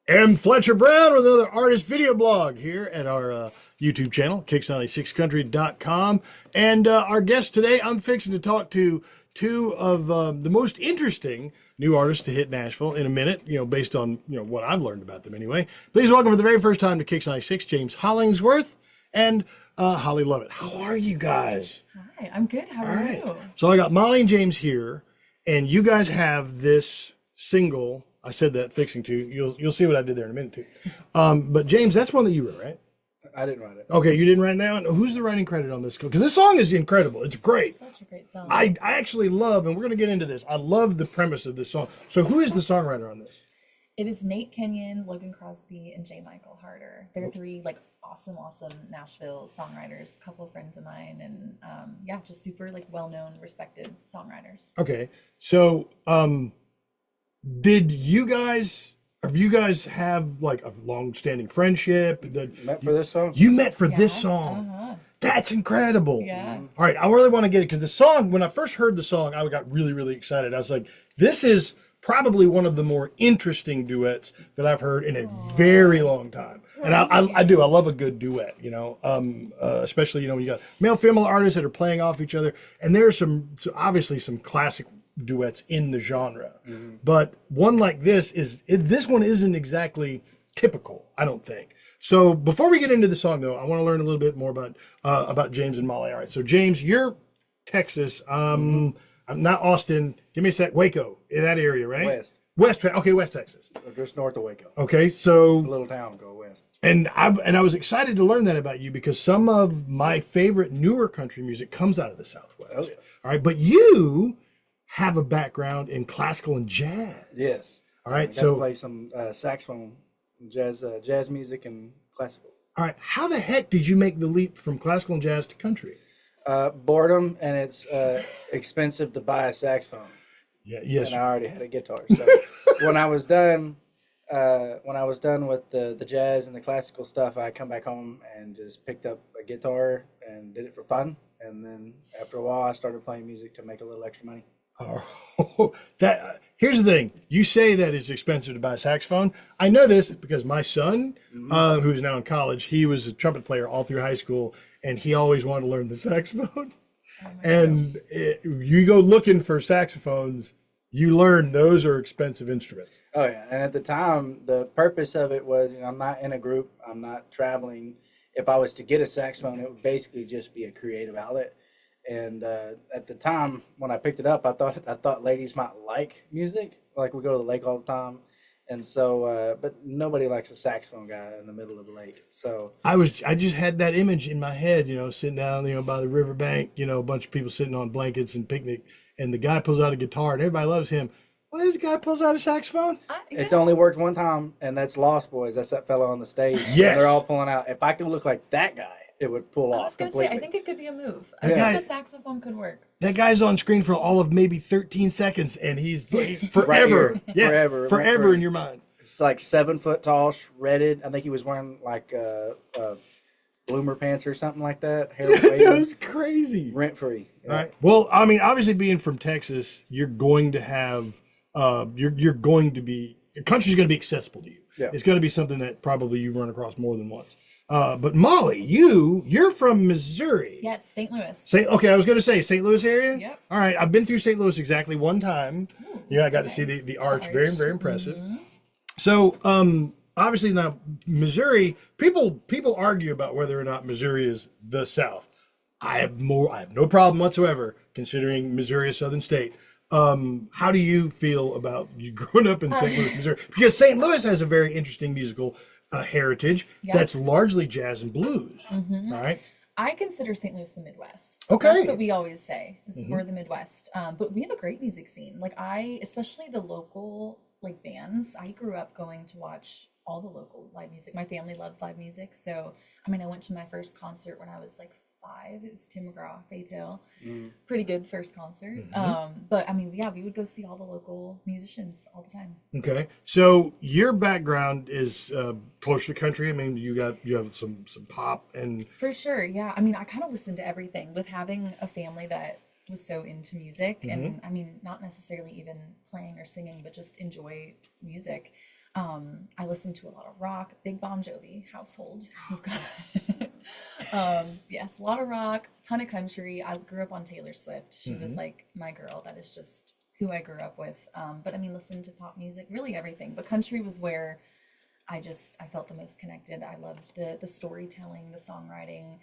am Fletcher Brown with another artist video blog here at our YouTube channel, kicks96country.com. And our guest today, I'm fixing to talk to two of the most interesting new artists to hit Nashville in a minute, based on what I've learned about them anyway. Please welcome for the very first time to Kicks 96, James Hollingsworth and Holly Lovette. How are you guys? Hi, I'm good. How are you? So I got Molly and James here, and you guys have this single. I said that fixing to. You'll see what I did there in a minute too. But James, that's one that you wrote, right? I didn't write it. Okay, you didn't write that one. Who's the writing credit on this? Because this song is incredible. It's great. Such a great song. I actually love, and we're going to get into this. I love the premise of this song. So who is the songwriter on this? It is Nate Kenyon, Logan Crosby, and J. Michael Harder. They're three awesome Nashville songwriters. A couple of friends of mine, and just super well-known, respected songwriters. Okay, so did you guys? Have you guys have a long-standing friendship? Met for this song? You met for this song. Uh-huh. That's incredible. Yeah. All right, I really want to get it because the song. When I first heard the song, I got really, really excited. I was like, "This is probably one of the more interesting duets that I've heard in a very long time." And I do. I love a good duet. Especially when you got male female artists that are playing off each other, and there are obviously some classic duets in the genre, but one like this one isn't exactly typical, I don't think. So before we get into the song though, I want to learn a little bit more about James and Molly. All right, so James, you're Texas, I'm not Austin, give me a sec. Waco, in that area, right? West Texas, just north of Waco. Okay, so A little town, go west. and I was excited to learn that about you because some of my favorite newer country music comes out of the Southwest. Oh, yeah. All right, but you have a background in classical and jazz. Yes. All right, I got so to play some saxophone, jazz music, and classical. all right, how the heck did you make the leap from classical and jazz to country? Boredom, and it's expensive to buy a saxophone. Yeah, yes. And I already had a guitar. So when I was done, with the jazz and the classical stuff, I come back home and just picked up a guitar and did it for fun. And then after a while, I started playing music to make a little extra money. Oh, here's the thing. You say that it's expensive to buy a saxophone. I know this because my son, who is now in college, he was a trumpet player all through high school, and he always wanted to learn the saxophone. And you go looking for saxophones, you learn those are expensive instruments. Oh yeah, and at the time, the purpose of it was, I'm not in a group, I'm not traveling. If I was to get a saxophone, it would basically just be a creative outlet. And at the time when I picked it up, I thought ladies might like music, like we go to the lake all the time, and so but nobody likes a saxophone guy in the middle of the lake. So I just had that image in my head, sitting down, by the riverbank, a bunch of people sitting on blankets and picnic, and the guy pulls out a guitar and everybody loves him. Well, this guy pulls out a saxophone. It's only worked one time, and that's Lost Boys. That's that fellow on the stage. Yes, they're all pulling out. If I could look like that guy, it would pull off. I was going to say, I think it could be a move. I think the saxophone could work. That guy's on screen for all of maybe 13 seconds, and he's forever, Right forever in your mind. It's like 7 foot tall, shredded. I think he was wearing bloomer pants or something like that. Hair was That was crazy. Rent free. Yeah. All right. Well, I mean, obviously, being from Texas, you're going to have you're going to be your country's going to be accessible to you. Yeah. It's going to be something that probably you've run across more than once. But Molly, you're from Missouri. Yes, St. Louis. Okay, I was going to say St. Louis area. Yep. All right, I've been through St. Louis exactly one time. Ooh, I got to see the arch. Very, very impressive. Mm-hmm. So, obviously now Missouri, people argue about whether or not Missouri is the South. I have no problem whatsoever considering Missouri a southern state. How do you feel about you growing up in St. Louis, Missouri? Because St. Louis has a very interesting musical heritage that's largely jazz and blues. All right. I consider St. Louis the Midwest. Okay. That's what we always say. We're the Midwest. But we have a great music scene. Especially the local bands. I grew up going to watch all the local live music. My family loves live music. So, I went to my first concert when I was 5. It was Tim McGraw, Faith Hill. Pretty good first concert. But we would go see all the local musicians all the time. Okay, so your background is close to country. You have some pop and For sure, yeah. I kind of listened to everything with having a family that was so into music and not necessarily even playing or singing, but just enjoy music. I listen to a lot of rock, big Bon Jovi household. We've got yes, a lot of rock, ton of country. I grew up on Taylor Swift. She was like my girl. That is just who I grew up with. But I mean, listen to pop music, really everything. But country was where I felt the most connected. I loved the storytelling, the songwriting,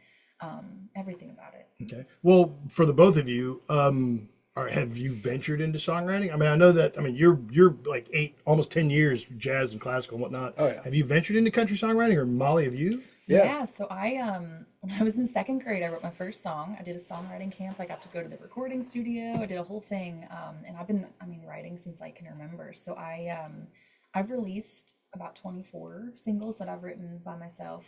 everything about it. Okay. Well, for the both of you, have you ventured into songwriting? I mean, I know that. I mean, you're like almost 10 years jazz and classical and whatnot. Oh yeah. Have you ventured into country songwriting, or Molly, have you? Yeah. Yeah, so I when I was in second grade, I wrote my first song. I did a songwriting camp. I got to go to the recording studio. I did a whole thing, and I've been, I mean, writing since I can remember. So I've released about 24 singles that I've written by myself.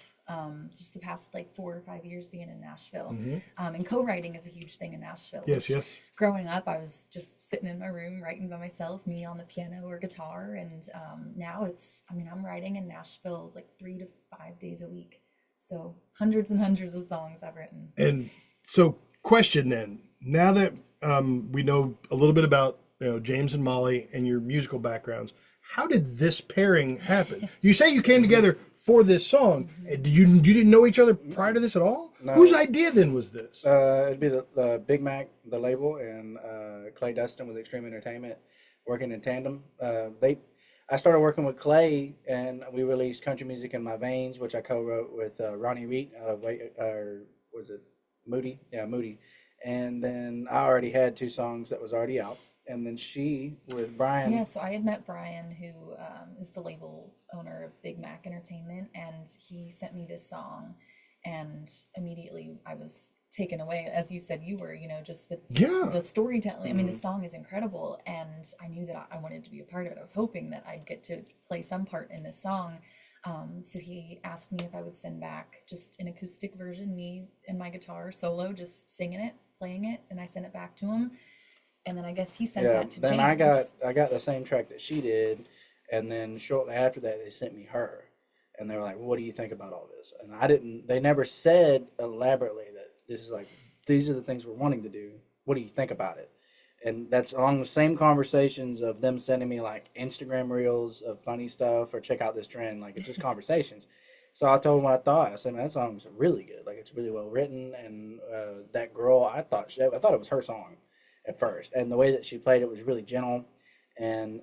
Just the past like 4 or 5 years being in Nashville, and co-writing is a huge thing in Nashville. Yes, which, yes. growing up, I was just sitting in my room writing by myself, me on the piano or guitar, and now I mean, I'm writing in Nashville like 3 to 5 days a week. So hundreds and hundreds of songs I've written. And so, question then: now that we know a little bit about James and Molly and your musical backgrounds, how did this pairing happen? You say you came together for this song. You didn't know each other prior to this at all? No. Whose idea then was this? It'd be the Big Mac, the label, and Clay Dustin with Extreme Entertainment, working in tandem. I started working with Clay, and we released Country Music in My Veins, which I co-wrote with Ronnie Reed out of was it Moody? Yeah, Moody. And then I already had 2 songs that was already out. And then she with Brian. Yeah, so I had met Brian, who is the label owner of Big Mac Entertainment, and he sent me this song, and immediately I was taken away, as you said you were, just with the storytelling. I mean, the song is incredible, and I knew that I wanted to be a part of it. I was hoping that I'd get to play some part in this song. So he asked me if I would send back just an acoustic version, me and my guitar solo, just singing it, playing it, and I sent it back to him. And then I guess he sent that to then James. I got the same track that she did, and then shortly after that they sent me her, and they were like, well, "What do you think about all this?" And they never said elaborately that these are the things we're wanting to do. What do you think about it? And that's along the same conversations of them sending me like Instagram reels of funny stuff or check out this trend. Like, it's just conversations. So I told them what I thought. I said, "Man, that song's really good. Like, it's really well written." And that girl, I thought it was her song at first, and the way that she played it was really gentle. And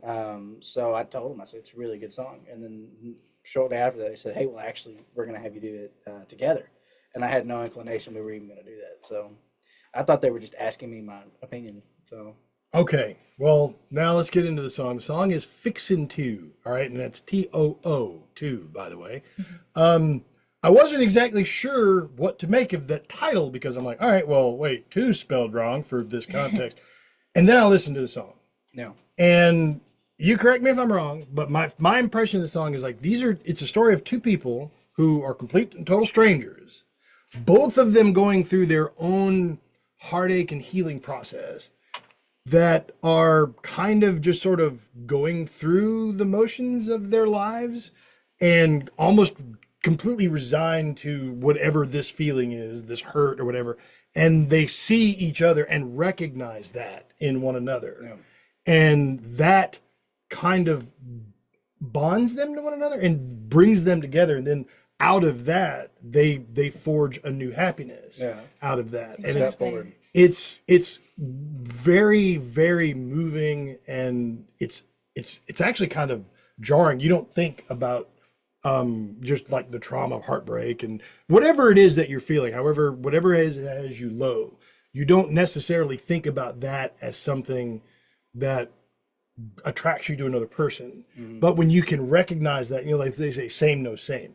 so I told them, I said, "It's a really good song." And then shortly after that, they said, "Hey, well, actually, we're going to have you do it together." And I had no inclination we were even going to do that. So I thought they were just asking me my opinion. So Okay, well, now let's get into the song. The song is Fixin' 2, all right, and that's Too, 2, by the way. I wasn't exactly sure what to make of that title because I'm like, all right, well, wait, 2 spelled wrong for this context. And then I listened to the song. no, And you correct me if I'm wrong, but my impression of the song is like it's a story of 2 people who are complete and total strangers, both of them going through their own heartache and healing process, that are kind of just sort of going through the motions of their lives and almost completely resigned to whatever this feeling is, this hurt or whatever. And they see each other and recognize that in one another. no. And that kind of bonds them to one another and brings them together. And then out of that, they forge a new happiness out of that. And Step forward. it's very, very moving, and it's actually kind of jarring. You don't think about just like the trauma of heartbreak and whatever it is that you're feeling, however, whatever has you low, you don't necessarily think about that as something that attracts you to another person. But when you can recognize that, like they say, same, no same.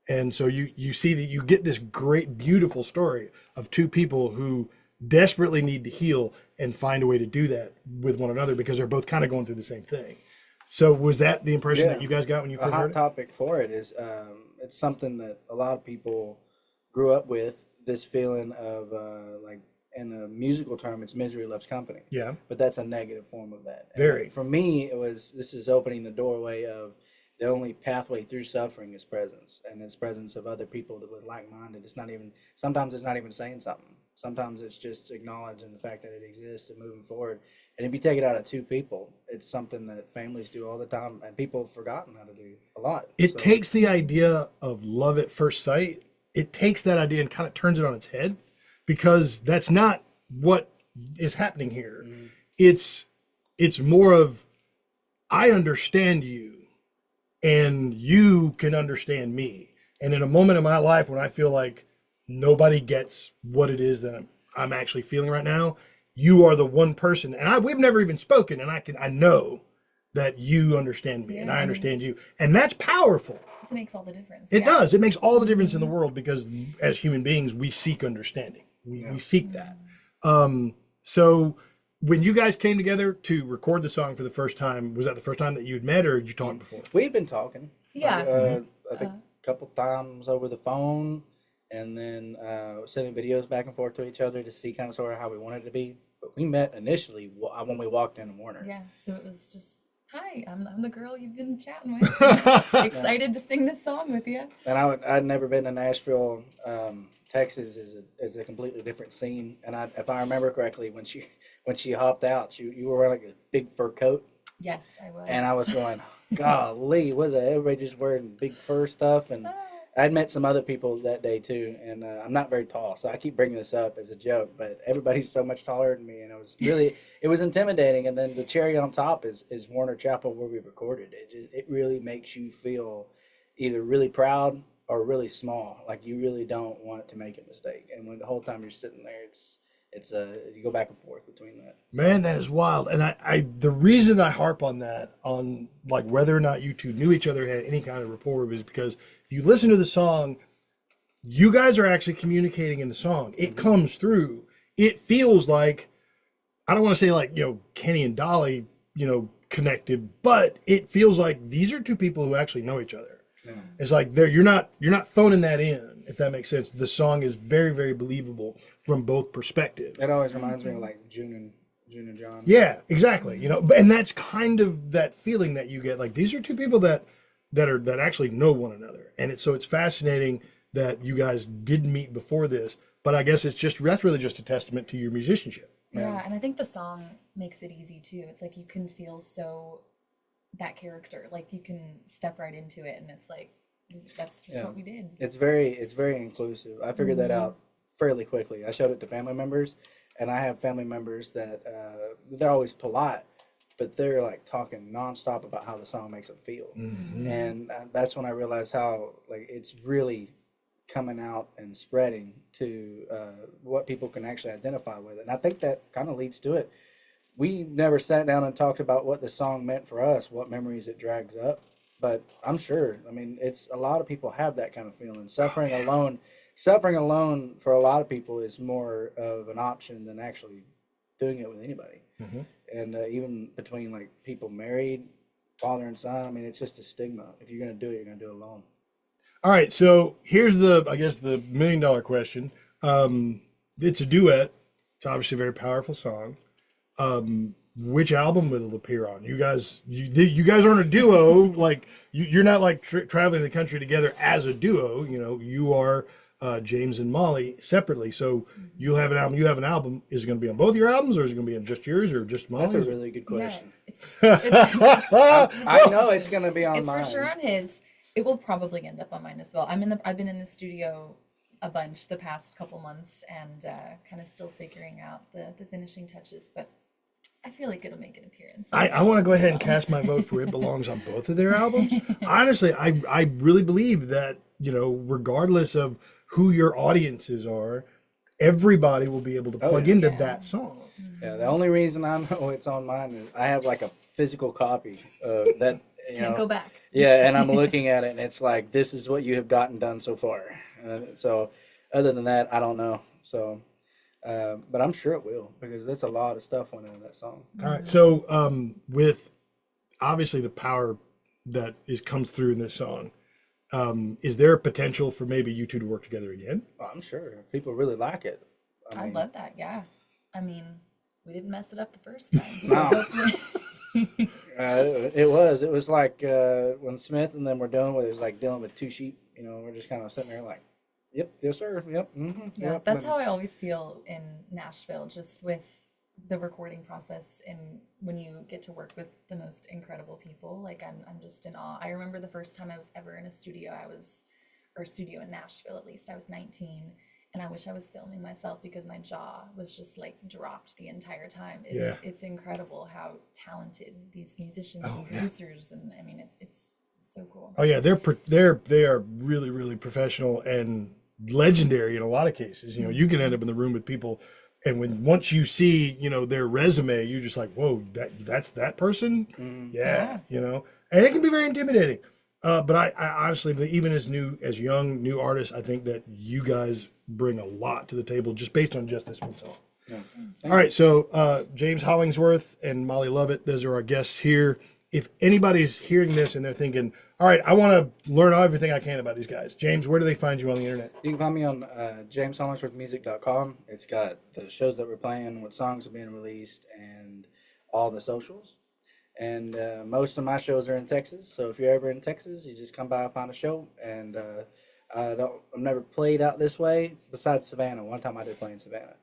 And so you see that you get this great, beautiful story of 2 people who desperately need to heal and find a way to do that with one another because they're both kind of going through the same thing. So was that the impression that you guys got when you first A heard hot it? topic for it is it's something that a lot of people grew up with, this feeling of like, in a musical term, it's misery loves company. Yeah. But that's a negative form of that. Very. And for me, this is opening the doorway of the only pathway through suffering is presence, and it's presence of other people that were like-minded. Sometimes it's not even saying something. Sometimes it's just acknowledging the fact that it exists and moving forward. And if you take it out of two people, it's something that families do all the time, and people have forgotten how to do a lot. It So, takes the idea of love at first sight, it takes that idea and kind of turns it on its head, because that's not what is happening here. It's more of, I understand you and you can understand me. And in a moment in my life when I feel like nobody gets what it is that I'm actually feeling right now, you are the one person, and we've never even spoken, and I know that you understand me and I understand you. And that's powerful. It makes all the difference. It does. It makes all the difference in the world, because as human beings, we seek understanding. We seek that. So when you guys came together to record the song for the first time, was that the first time that you'd met, or had you talked before? we've been talking. Yeah. I think a couple times over the phone, and then sending videos back and forth to each other to see kind of sort of how we wanted it to be. But we met initially when we walked in Warner. Yeah. So it was just, hi, I'm the girl you've been chatting with. Excited to sing this song with you. And I'd never been to Nashville. Texas is a completely different scene. And if I remember correctly, when she hopped out, you were wearing like a big fur coat. Yes, I was. And I was going, golly, was it? Everybody just wearing big fur stuff. And I'd met some other people that day too. And I'm not very tall, so I keep bringing this up as a joke. But everybody's so much taller than me, and it was intimidating. And then the cherry on top is Warner Chapel, where we recorded it. It really makes you feel either really proud or really small, like you really don't want to make a mistake. And when the whole time you're sitting there, you go back and forth between that. Man, that is wild. And I the reason I harp on that, on like whether or not you two knew each other, had any kind of rapport, is because if you listen to the song, you guys are actually communicating in the song. It comes through. It feels like, I don't want to say like, Kenny and Dolly, connected, but it feels like these are two people who actually know each other. Yeah. It's like you're not phoning that in, if that makes sense. The song is very, very believable from both perspectives. It always reminds me of like June and John. Yeah, exactly. And that's kind of that feeling that you get. Like, these are two people that actually know one another, and it's fascinating that you guys didn't meet before this. But I guess that's really just a testament to your musicianship. Yeah, and I think the song makes it easy too. It's like you can feel that character, like you can step right into it, and it's like that's just what we did. It's very inclusive. I figured that out fairly quickly. I showed it to family members, and I have family members that they're always polite, but they're like talking nonstop about how the song makes them feel. And that's when I realized how like it's really coming out and spreading to what people can actually identify with. And I think that kind of leads to it. We never sat down and talked about what the song meant for us, what memories it drags up. But I'm sure, I mean, it's a lot of people have that kind of feeling. Suffering alone for a lot of people is more of an option than actually doing it with anybody. And even between like people married, father and son, I mean, it's just a stigma. If you're going to do it, you're going to do it alone. All right, so here's the $1 million question. It's a duet. It's obviously a very powerful song. Which album will it appear on? You guys aren't a duo. Like you're not like traveling the country together as a duo. You are James and Molly separately. So you'll have an album. You have an album. Is it going to be on both your albums, or is it going to be on just yours, or just Molly's? That's a really good question. Yeah, I know it's going to be on mine. It's for sure on his. It will probably end up on mine as well. I've been in the studio a bunch the past couple months, and kind of still figuring out the finishing touches, but I feel like it'll make an appearance. I want to go ahead and cast my vote for It Belongs on both of their albums. Honestly, I really believe that, regardless of who your audiences are, everybody will be able to plug into that song. Yeah, the only reason I know it's on mine is I have like a physical copy that, Can't go back. Yeah, and I'm looking at it, and it's like, this is what you have gotten done so far. So other than that, I don't know. So... but I'm sure it will, because there's a lot of stuff went into that song. All right. So with obviously the power that comes through in this song, is there a potential for maybe you two to work together again? Oh, I'm sure people really like it. I love that. Yeah. I mean, we didn't mess it up the first time. So No. hopefully... It was like when Smith and them were doing it was like dealing with two sheep. We're just kind of sitting there like, Yep. Yes, sir. Yep. Yeah, Yep. that's how I always feel in Nashville, just with the recording process and when you get to work with the most incredible people. Like I'm just in awe. I remember the first time I was ever in a studio, or studio in Nashville at least, I was 19, and I wish I was filming myself because my jaw was just like dropped the entire time. It's incredible how talented these musicians and producers, and I mean it's so cool. Oh yeah, they are really really professional and legendary in a lot of cases. You know, you can end up in the room with people, and once you see their resume, you're just like, whoa, that's that person. Yeah, and it can be very intimidating. But I honestly, even as young new artists, I think that you guys bring a lot to the table just based on just this one song. Yeah. All right, so James Hollingsworth and Molly Lovette, those are our guests here. If anybody's hearing this and they're thinking, all right, I want to learn everything I can about these guys, James, where do they find you on the internet? You can find me on jameshollingsworthmusic.com. It's got the shows that we're playing, what songs are being released, and all the socials. And most of my shows are in Texas, so if you're ever in Texas, you just come by and find a show. And I've never played out this way besides Savannah. One time I did play in Savannah.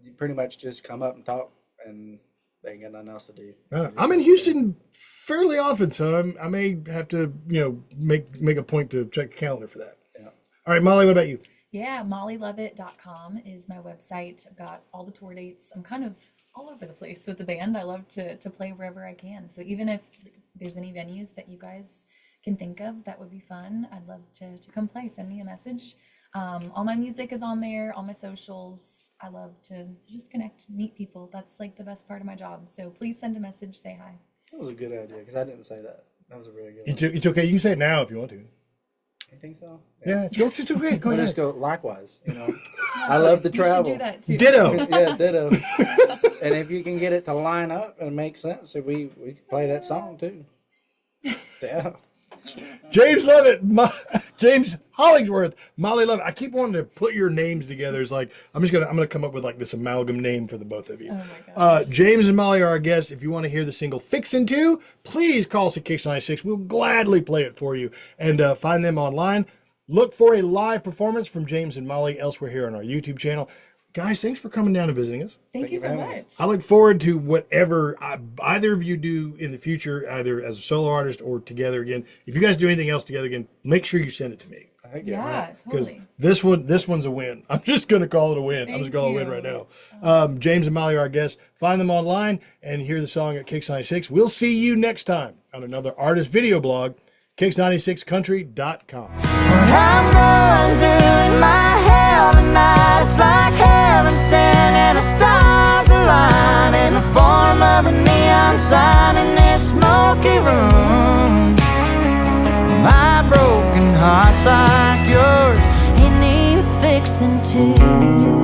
You pretty much just come up and talk, and they ain't got nothing else to do. I'm in Houston fairly often, so I may have to make a point to check the calendar for that. Yeah. All right, Molly, what about you? Yeah, mollylovett.com is my website. I've got all the tour dates. I'm kind of all over the place with the band. I love to play wherever I can. So even if there's any venues that you guys can think of that would be fun, I'd love to come play. Send me a message. All my music is on there, all my socials. I love to just connect, meet people. That's like the best part of my job. So please send a message, say hi. That was a good idea, because I didn't say that. That was a really good one. It's okay. You can say it now if you want to. You think so? Yeah, it's okay. Go I'll ahead. just go likewise, I love to You should travel. do that too. Ditto. Yeah, ditto. And if you can get it to line up and make sense, we can play that song too. Yeah. James Lovette, James Hollingsworth, Molly Lovette. I keep wanting to put your names together. It's like I'm gonna come up with like this amalgam name for the both of you. Oh my gosh. James and Molly are our guests. If you want to hear the single "Fixin' 2," please call us at Kicks 96. We'll gladly play it for you. And find them online. Look for a live performance from James and Molly elsewhere here on our YouTube channel. Guys, thanks for coming down and visiting us. Thank you so very much. much. I look forward to whatever either of you do in the future, either as a solo artist or together again. If you guys do anything else together again, make sure you send it to me. Yeah, Because totally. this one's a win. I'm just going to call it a win. I'm just going to call it a win right now. James and Molly are our guests. Find them online and hear the song at Kicks 96. We'll see you next time on another artist video blog, kicks96country.com. I'm going through in my hell tonight. It's like heaven sent and the stars align in the form of a neon sign in this smoky room. My broken heart's like yours, it needs fixing too.